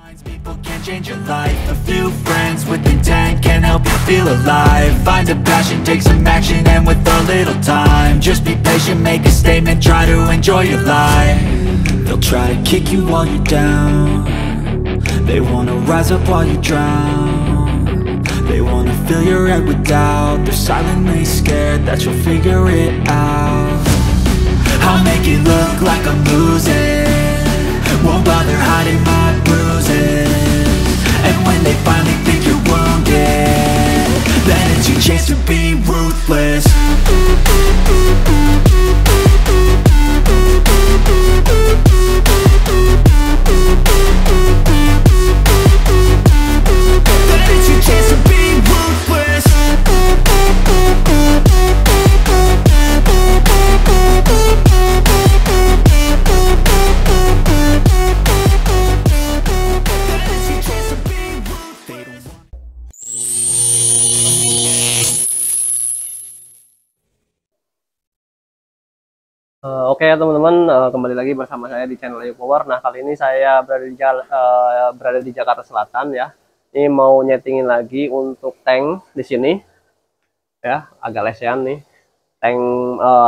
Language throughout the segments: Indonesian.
People can change your life. A few friends with intent can help you feel alive. Find a passion, take some action, and with a little time, just be patient, make a statement, try to enjoy your life. They'll try to kick you while you're down. They wanna rise up while you drown. They wanna fill your head with doubt. They're silently scared that you'll figure it out. I'll make it look like I'm losing, won't bother hiding my bruises. And when they finally think you're wounded, then it's your chance to be ruthless. Then it's your chance to be ruthless. Oke teman-teman, kembali lagi bersama saya di channel Ayu Power. Nah, kali ini saya berada di Jakarta Selatan ya. Ini mau nyetingin lagi untuk tank di sini ya, agak lesehan nih. Tank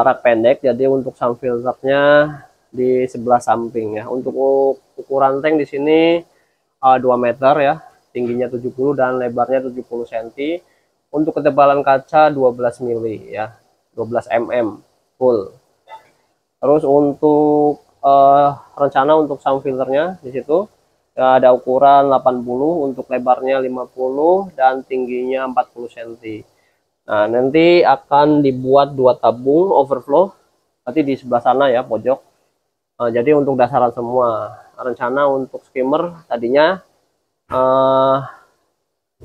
rak pendek, jadi untuk sound filternya di sebelah samping ya. Untuk ukuran tank di sini 2 meter ya, tingginya 70 dan lebarnya 70 cm. Untuk ketebalan kaca 12 mili ya, 12 mm full. Terus untuk rencana untuk sound filternya di situ ya, ada ukuran 80, untuk lebarnya 50 dan tingginya 40 cm. Nah, nanti akan dibuat 2 tabung overflow nanti di sebelah sana ya, pojok. Jadi untuk dasaran semua. Rencana untuk skimmer tadinya,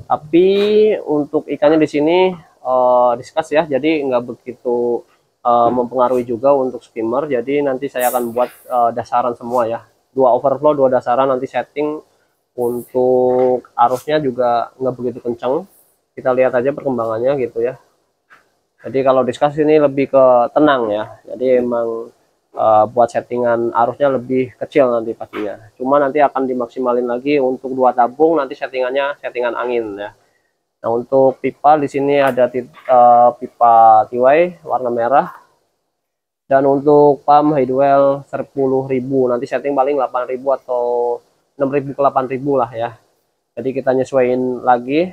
tapi untuk ikannya di sini discuss ya, jadi nggak begitu mempengaruhi juga untuk skimmer. Jadi nanti saya akan buat dasaran semua ya, 2 overflow 2 dasaran. Nanti setting untuk arusnya juga nggak begitu kenceng, kita lihat aja perkembangannya gitu ya. Jadi kalau discuss ini lebih ke tenang ya, jadi emang buat settingan arusnya lebih kecil nanti pastinya, cuma nanti akan dimaksimalin lagi untuk 2 tabung. Nanti settingannya settingan angin ya. Nah, untuk pipa di sini ada pipa TY warna merah, dan untuk pump Hidwell 10.000. Nanti setting paling 8.000 atau 6.000 ke 8.000 lah ya. Jadi kita nyesuaiin lagi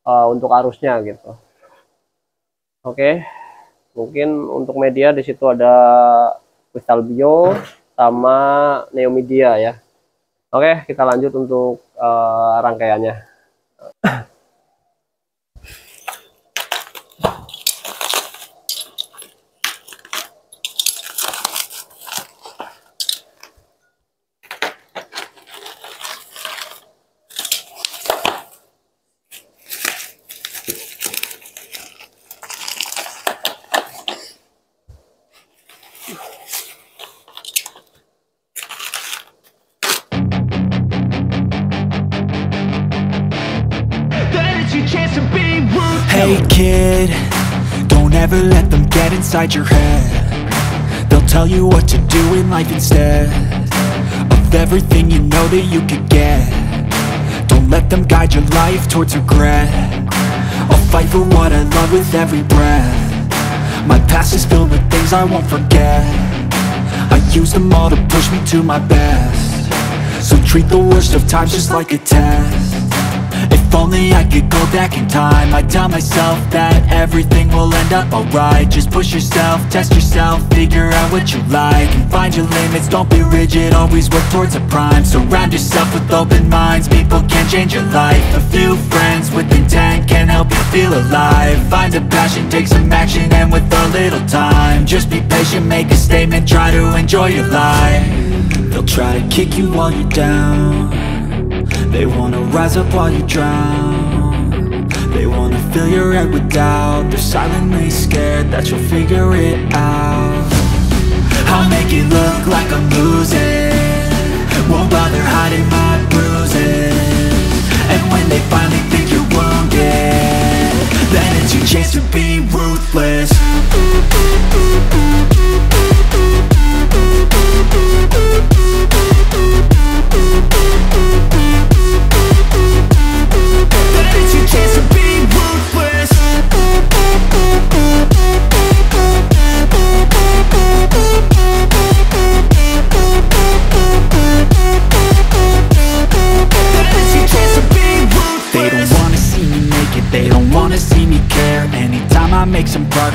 untuk arusnya gitu. Oke, mungkin untuk media di situ ada Crystal Bio sama Neo Media ya. Oke, kita lanjut untuk rangkaiannya. Hey kid, don't ever let them get inside your head. They'll tell you what to do in life instead of everything you know that you could get. Don't let them guide your life towards regret. I'll fight for what I love with every breath. My past is filled with things I won't forget. I use them all to push me to my best. So treat the worst of times just like a test. If only I could go back in time, I'd tell myself that everything will end up alright. Just push yourself, test yourself, figure out what you like, and find your limits, don't be rigid, always work towards a prime. Surround yourself with open minds, people can change your life. A few friends with intent can help you feel alive. Find a passion, take some action, and with a little time, just be patient, make a statement, try to enjoy your life. They'll try to kick you while you're down. They wanna rise up while you drown. They wanna fill your head with doubt. They're silently scared that you'll figure it out. I'll make it look like I'm losing, won't bother hiding my bruises. And when they finally think you're wounded, then it's your chance to be ruthless.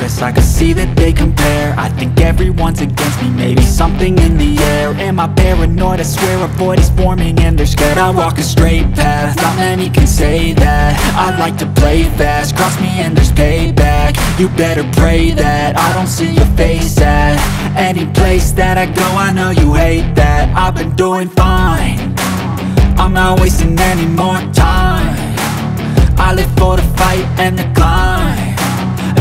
progress, I can see that they compare. I think everyone's against me, maybe something in the air. Am I paranoid? I swear a void is forming and they're scared. I walk a straight path, not many can say that. I like to play fast, cross me and there's payback. You better pray that I don't see your face at any place that I go. I know you hate that. I've been doing fine, I'm not wasting any more time. I live for the fight and the climb,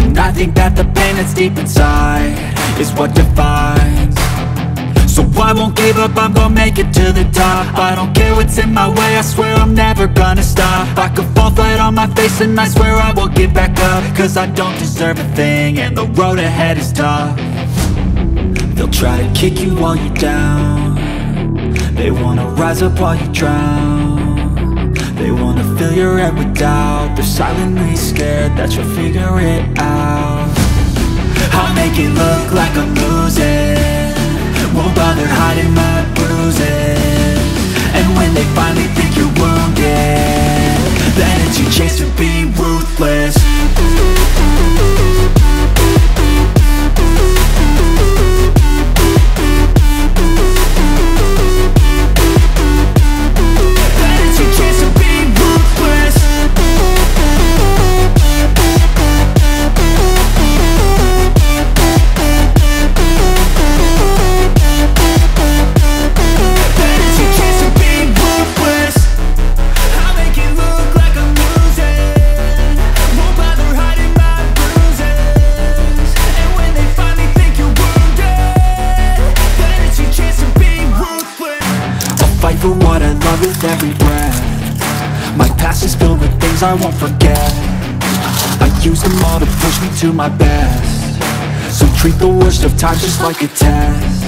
and I think that the pain that's deep inside is what defines. So I won't give up, I'm gonna make it to the top. I don't care what's in my way, I swear I'm never gonna stop. I could fall flat on my face and I swear I will get back up, cause I don't deserve a thing and the road ahead is tough. They'll try to kick you while you're down, they wanna rise up while you drown. They wanna fill your head with doubt, they're silently scared that you'll figure it out. I'll make it look like I'm losing, won't bother hiding my bruises. And when they finally think you're wounded, then it's your chance to be ruthless. For what I love with every breath, my past is filled with things I won't forget. I use them all to push me to my best, so treat the worst of times just like a test.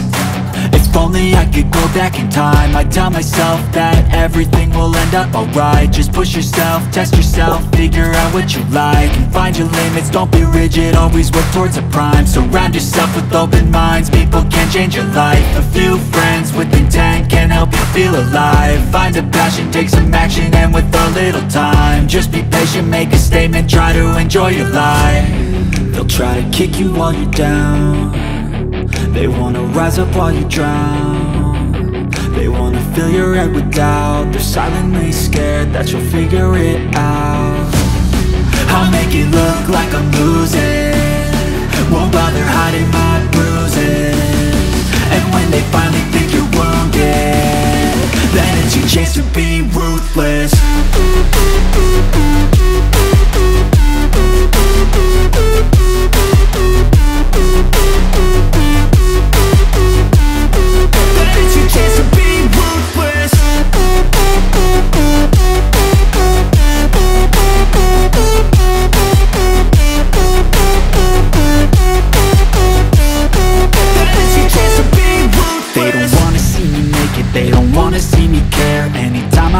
If only I could go back in time, I'd tell myself that everything will end up alright. Just push yourself, test yourself, figure out what you like, and find your limits, don't be rigid, always work towards a prime. Surround yourself with open minds, people can change your life. A few friends with intent can help you feel alive. Find a passion, take some action, and with a little time, just be patient, make a statement, try to enjoy your life. They'll try to kick you while you're down, they wanna rise up while you drown. They wanna fill your head with doubt, they're silently scared that you'll figure it out. I'll make it look like I'm losing, won't bother hiding my bruises. And when they finally think you're wounded, then it's your chance to be ruthless.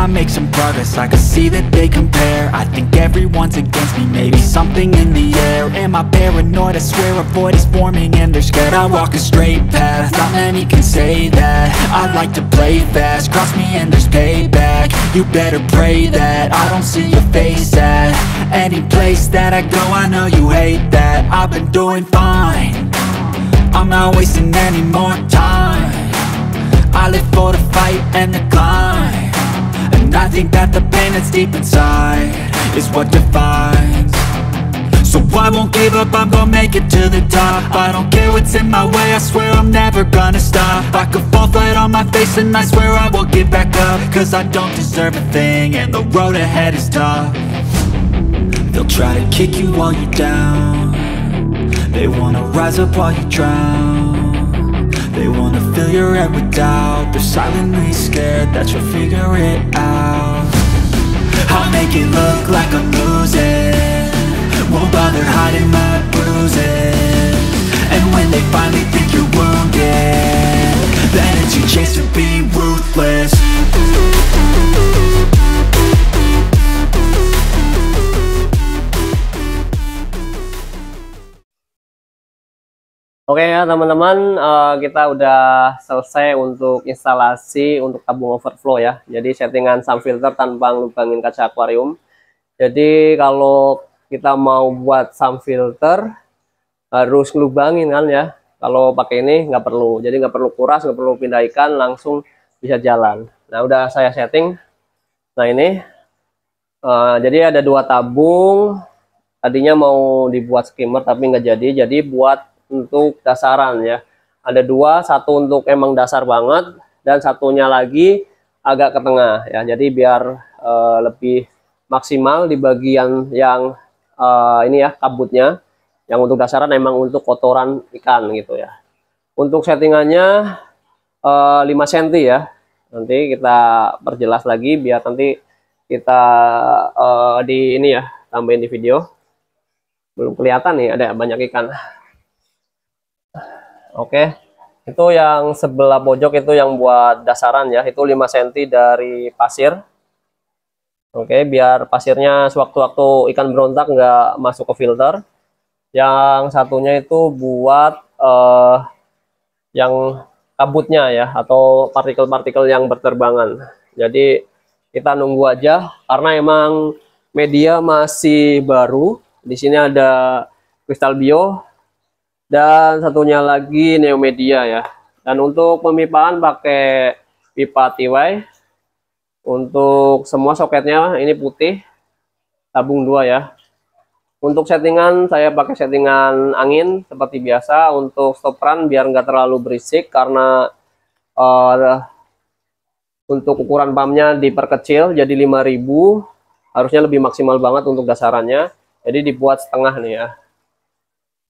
Make some progress, I can see that they compare. I think everyone's against me, maybe something in the air. Am I paranoid? I swear a void is forming and they're scared. I walk a straight path, not many can say that. I like to play fast, cross me and there's payback. You better pray that I don't see your face at any place that I go. I know you hate that. I've been doing fine, I'm not wasting any more time. I live for the fight and the climb, and I think that the pain that's deep inside is what defines. So I won't give up, I'm gonna make it to the top. I don't care what's in my way, I swear I'm never gonna stop. I could fall flat on my face and I swear I will get back up, cause I don't deserve a thing and the road ahead is tough. They'll try to kick you while you're down, they wanna rise up while you drown. They wanna fill your head with doubt, they're silently scared that you'll figure it out. I'll make it look like I'm losing, won't bother hiding my bruises. And when they finally think you're wounded, then it's your chance to be ruthless. Oke ya teman-teman, kita udah selesai untuk instalasi untuk tabung overflow ya. Jadi settingan sump filter tanpa lubangin kaca akuarium. Jadi kalau kita mau buat sump filter, harus ngelubangin kan ya. Kalau pakai ini nggak perlu, jadi nggak perlu kuras, nggak perlu pindah ikan, langsung bisa jalan. Nah udah saya setting. Nah ini jadi ada 2 tabung. Tadinya mau dibuat skimmer tapi nggak jadi. Jadi buat untuk dasaran ya. Ada 2, satu untuk emang dasar banget dan satunya lagi agak ke tengah ya. Jadi biar lebih maksimal di bagian yang ini ya kabutnya. Yang untuk dasaran emang untuk kotoran ikan gitu ya. Untuk settingannya 5 cm ya. Nanti kita perjelas lagi biar nanti kita di ini ya, tambahin di video. Belum kelihatan nih ada banyak ikan. Oke. Itu yang sebelah pojok itu yang buat dasaran ya. Itu 5 cm dari pasir. Oke, biar pasirnya sewaktu-waktu ikan berontak nggak masuk ke filter. Yang satunya itu buat yang kabutnya ya, atau partikel-partikel yang berterbangan. Jadi kita nunggu aja karena emang media masih baru. Di sini ada Kristal Bio dan satunya lagi Neomedia ya. Dan untuk pemipaan pakai pipa TY. Untuk semua soketnya ini putih, tabung 2 ya. Untuk settingan saya pakai settingan angin seperti biasa. Untuk stop run biar nggak terlalu berisik karena untuk ukuran pumpnya diperkecil jadi 5000, harusnya lebih maksimal banget untuk dasarannya. Jadi dibuat setengah nih ya,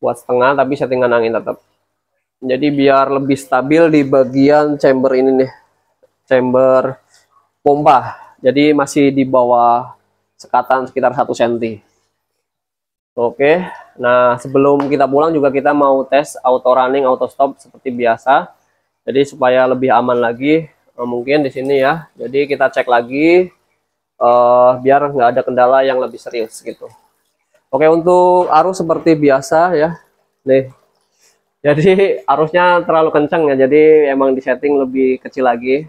buat setengah tapi settingan angin tetap. Jadi biar lebih stabil di bagian chamber ini nih, chamber pompa. Jadi masih di bawah sekatan sekitar 1 cm. Oke, nah sebelum kita pulang juga kita mau tes auto running, auto stop seperti biasa. Jadi supaya lebih aman lagi, mungkin di sini ya. Jadi kita cek lagi biar nggak ada kendala yang lebih serius gitu. Oke, untuk arus seperti biasa ya. Nih, jadi arusnya terlalu kencang ya. Jadi emang disetting lebih kecil lagi.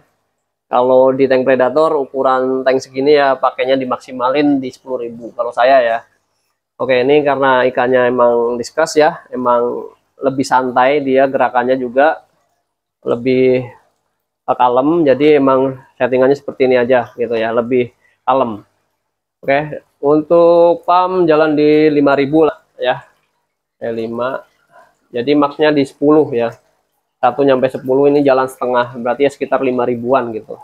Kalau di tank Predator ukuran tank segini ya pakainya dimaksimalin di 10.000 kalau saya ya. Oke, ini karena ikannya emang diskus ya, emang lebih santai dia, gerakannya juga lebih kalem, jadi emang settingannya seperti ini aja gitu ya, lebih kalem. Oke, untuk pump jalan di 5000 lah ya. 5. Jadi maksnya di 10 ya. 1 nyampe 10 ini jalan setengah, berarti ya sekitar 5000-an gitu.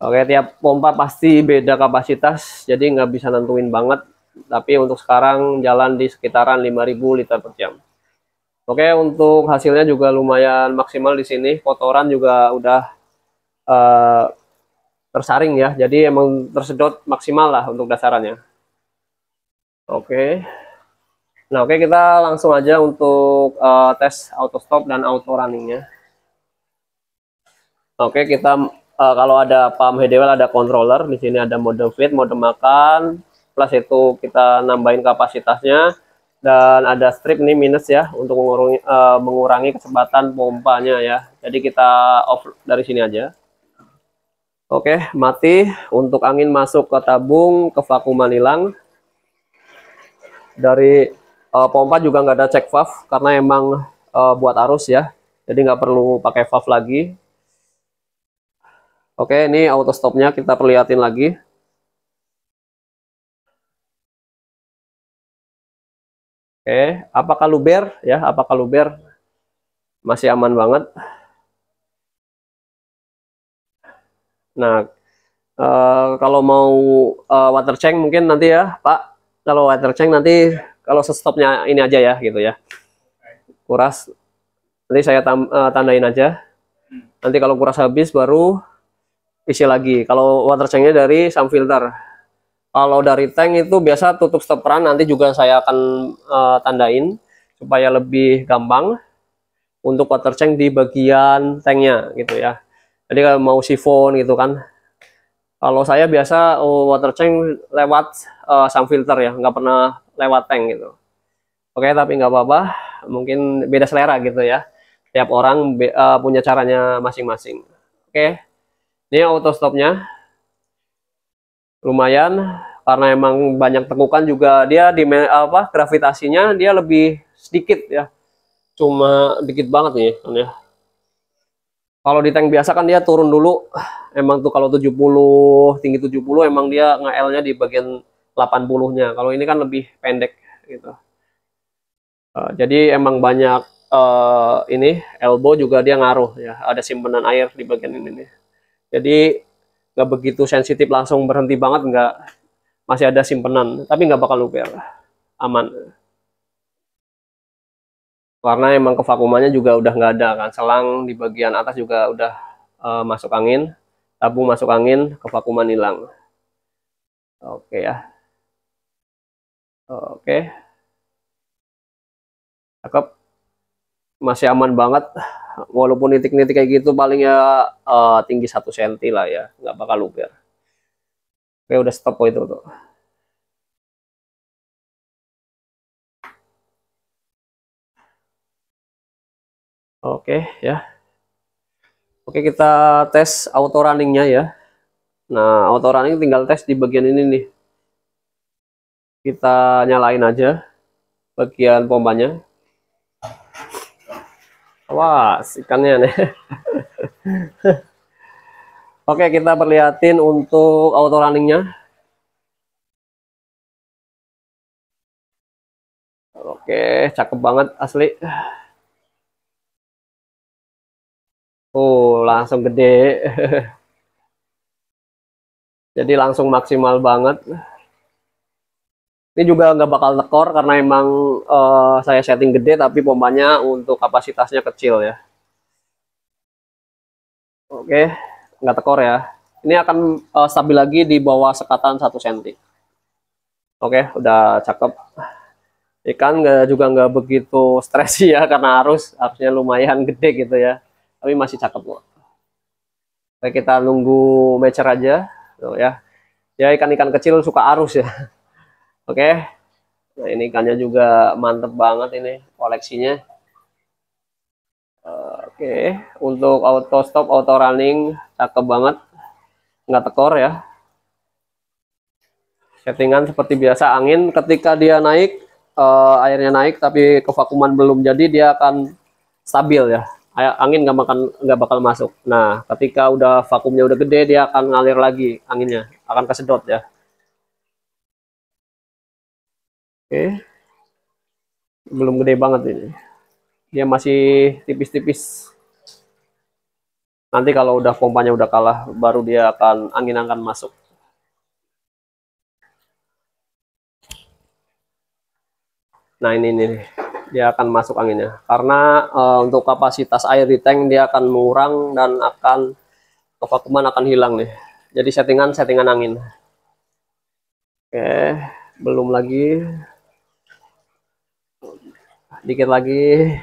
Oke, tiap pompa pasti beda kapasitas, jadi nggak bisa nentuin banget. Tapi untuk sekarang jalan di sekitaran 5000 liter per jam. Oke, untuk hasilnya juga lumayan maksimal di sini. Kotoran juga udah tersaring ya, jadi emang tersedot maksimal lah untuk dasarannya. Oke. Nah, oke kita langsung aja untuk tes auto stop dan auto runningnya. Oke, kita kalau ada pump Headwell ada controller, di sini ada mode feed, mode makan, plus itu kita nambahin kapasitasnya, dan ada strip ini minus ya untuk mengurangi kecepatan pompanya ya. Jadi kita off dari sini aja. Oke, mati. Untuk angin masuk ke tabung, ke vakuuman hilang. Dari pompa juga nggak ada cek valve karena emang buat arus ya, jadi nggak perlu pakai valve lagi. Oke, ini auto stopnya kita perlihatin lagi. Oke, apakah luber ya? Apakah luber? Masih aman banget. Nah, kalau mau water tank mungkin nanti ya, Pak. Kalau water tank nanti kalau stopnya ini aja ya, gitu ya. Kuras. Nanti saya tandain aja. Nanti kalau kuras habis baru isi lagi. Kalau water tanknya dari sump filter. Kalau dari tank itu biasa tutup stop run, nanti juga saya akan tandain supaya lebih gampang untuk water tank di bagian tanknya gitu ya. Jadi kalau mau sifon gitu kan. Kalau saya biasa water tank lewat sump filter ya, nggak pernah lewat tank gitu. Oke, tapi nggak apa-apa. Mungkin beda selera gitu ya. Tiap orang punya caranya masing-masing. Oke, ini auto stopnya. Lumayan karena emang banyak tekukan juga, dia di gravitasinya dia lebih sedikit ya, cuma dikit banget nih kan ya. Kalau di tank biasa kan dia turun dulu, emang tuh kalau 70 tinggi 70 emang dia nge-L-nya di bagian 80-nya. Kalau ini kan lebih pendek gitu. Jadi emang banyak ini elbow juga dia ngaruh ya. Ada simpanan air di bagian ini nih. Jadi nggak begitu sensitif langsung berhenti banget, nggak, masih ada simpanan, tapi nggak bakal luber, aman. Karena emang kevakumannya juga udah nggak ada kan, selang di bagian atas juga udah masuk angin, tabung masuk angin, kevakuman hilang. Oke ya, oke, cakep, masih aman banget. Walaupun nitik-nitik kayak gitu paling ya tinggi 1 cm lah ya, nggak bakal luber. Oke, udah stop itu tuh. Oke ya. Oke, kita tes auto runningnya ya. Nah, auto running tinggal tes di bagian ini nih. Kita nyalain aja bagian pompanya. Wah, ikannya nih. Oke, kita perlihatin untuk auto runningnya. Oke, cakep banget asli. Oh, langsung gede. Jadi langsung maksimal banget. Ini juga nggak bakal tekor karena emang saya setting gede, tapi pompanya untuk kapasitasnya kecil ya. Oke, nggak tekor ya. Ini akan stabil lagi di bawah sekatan 1 cm. Oke, udah cakep. Ikan juga nggak begitu stres ya karena arusnya lumayan gede gitu ya. Tapi masih cakep kok. Oke, kita nunggu mature aja. Tuh ya. Ya, ikan-ikan kecil suka arus ya. Oke. Nah, ini ikannya juga mantep banget ini koleksinya. Oke, untuk auto stop, auto running cakep banget. Nggak tekor ya. Settingan seperti biasa, angin ketika dia naik, airnya naik tapi kevakuman belum jadi, dia akan stabil ya. Angin nggak bakal masuk. Nah, ketika udah vakumnya udah gede, dia akan ngalir lagi anginnya, akan kesedot ya. Oke, belum gede banget ini. Dia masih tipis-tipis. Nanti kalau udah pompanya udah kalah, baru dia angin akan masuk. Nah, ini nih, dia akan masuk anginnya. Karena untuk kapasitas air di tank dia akan mengurang dan kevakuman akan hilang nih. Jadi settingan angin. Oke, belum lagi. Dikit lagi.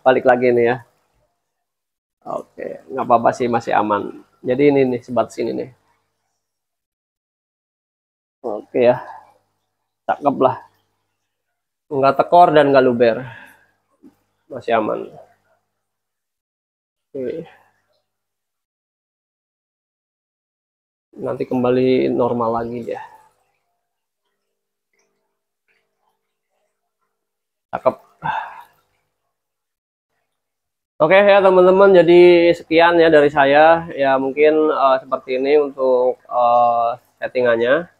Balik lagi nih ya. Oke, nggak apa-apa sih, masih aman. Jadi ini nih, sebatas ini nih. Oke ya, cakep lah. Nggak tekor dan nggak luber. Masih aman. Oke. Nanti kembali normal lagi ya. Cakep. Oke ya teman-teman, jadi sekian ya dari saya. Ya mungkin seperti ini untuk settingannya.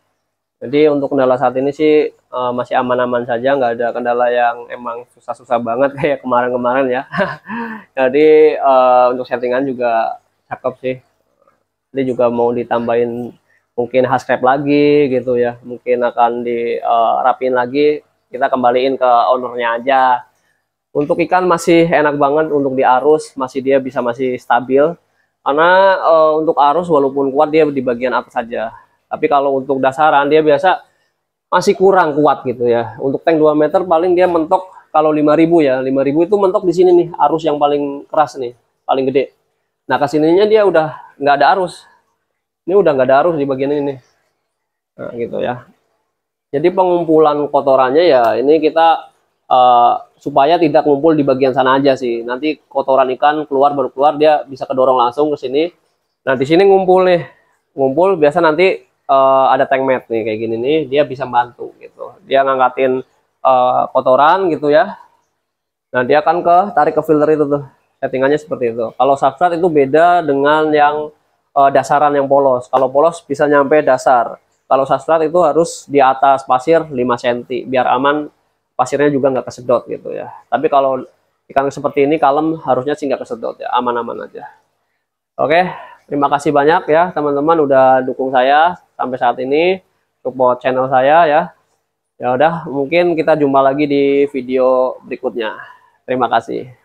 Jadi untuk kendala saat ini sih masih aman-aman saja, nggak ada kendala yang emang susah-susah banget kayak kemarin-kemarin ya. Jadi untuk settingan juga cakep sih. Jadi juga mau ditambahin mungkin hascrap lagi gitu ya, mungkin akan dirapin lagi, kita kembaliin ke ownernya aja. Untuk ikan masih enak banget untuk diarus, dia masih stabil. Karena untuk arus walaupun kuat dia di bagian atas saja. Tapi kalau untuk dasaran dia biasa masih kurang kuat gitu ya. Untuk tank 2 meter paling dia mentok kalau 5.000 ya. 5.000 itu mentok di sini nih, arus yang paling keras nih, paling gede. Nah, kesininya dia udah nggak ada arus. Ini udah nggak ada arus di bagian ini. Nah, gitu ya. Jadi pengumpulan kotorannya ya ini kita supaya tidak ngumpul di bagian sana aja sih. Nanti kotoran ikan baru keluar dia bisa kedorong langsung ke sini. Nah, di sini ngumpul nih. Ngumpul biasa nanti ada tank mat nih kayak gini nih, dia bisa bantu gitu. Dia ngangkatin kotoran gitu ya. Nah, dia akan tarik ke filter itu tuh. Settingannya seperti itu. Kalau substrat itu beda dengan yang dasaran yang polos. Kalau polos bisa nyampe dasar. Kalau substrat itu harus di atas pasir 5 cm biar aman, pasirnya juga nggak kesedot gitu ya. Tapi kalau ikan seperti ini kalem, harusnya sih nggak kesedot ya, aman-aman aja. Oke, terima kasih banyak ya teman-teman udah dukung saya sampai saat ini, support channel saya ya. Ya udah, mungkin kita jumpa lagi di video berikutnya. Terima kasih.